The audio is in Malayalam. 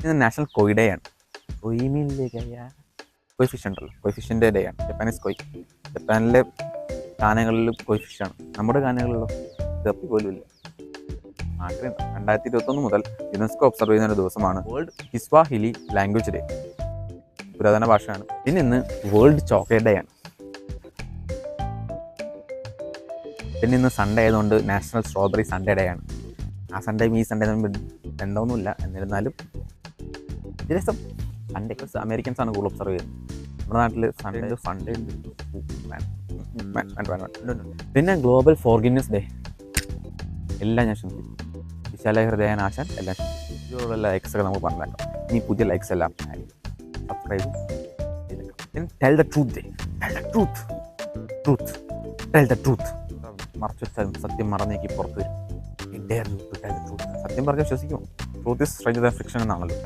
ഇത് നാഷണൽ കൊയ് ഡേ ആണ്. കൊയ് മീനിലേക്ക് കൊയ് ഫിഷ് ഉണ്ടല്ലോ, കൊയ് ഫിഷിൻ്റെ ഡേ ആണ്. ജപ്പാനീസ് കൊയ്. ജപ്പാനിലെ കാനകളിലും കൊയ് ഫിഷാണ്. നമ്മുടെ കാനകളിലോ ഗപ്പി പോലും ഇല്ല. ആഗ്രഹം 2021 മുതൽ യുനെസ്കോ ഒബ്സർവ് ചെയ്യുന്ന ഒരു ദിവസമാണ് വേൾഡ് കിസ്വാഹിലി ലാംഗ്വേജ് ഡേ. പുരാതന ഭാഷയാണ്. പിന്നെ ഇന്ന് വേൾഡ് ചോക്ലേറ്റ് ഡേ ആണ്. പിന്നെ ഇന്ന് സൺഡേ ആയതുകൊണ്ട് നാഷണൽ സ്ട്രോബെറി സൺഡേ ഡേ ആണ്. ആ സൺഡേയും ഈ സൺഡേ തമ്മിൽ ബന്ധമൊന്നുമില്ല. എന്നിരുന്നാലും രസം. സൺഡേ അമേരിക്കൻസ് ആണ് കൂടുതൽ ഒബ്സർവ് ചെയ്യുന്നത്. നമ്മുടെ നാട്ടിൽ സൺഡേ ഉണ്ട്. പിന്നെ ഗ്ലോബൽ ഫോർഗിവ്നെസ് ഡേ. എല്ലാം ഞാൻ ക്ഷമിക്കും. വിശാല ഹൃദയനാശാൻ എല്ലാം ക്ഷമിക്കും. ഇതിലുള്ള ലൈക്സ് ഒക്കെ നമുക്ക് പറഞ്ഞേക്കാം. ഇനി പുതിയ ലൈക്സ് എല്ലാം സബ്സ്ക്രൈബ് ചെയ്തേക്കാം. Tell the truth day. Tell the truth. Truth. Tell the truth. മറച്ചു വെച്ചാലും സത്യം മറന്നേക്ക് പുറത്ത് വരും. സത്യം പറഞ്ഞാൽ വിശ്വസിക്കും. Truth is stranger than fiction എന്നാണല്ലോ.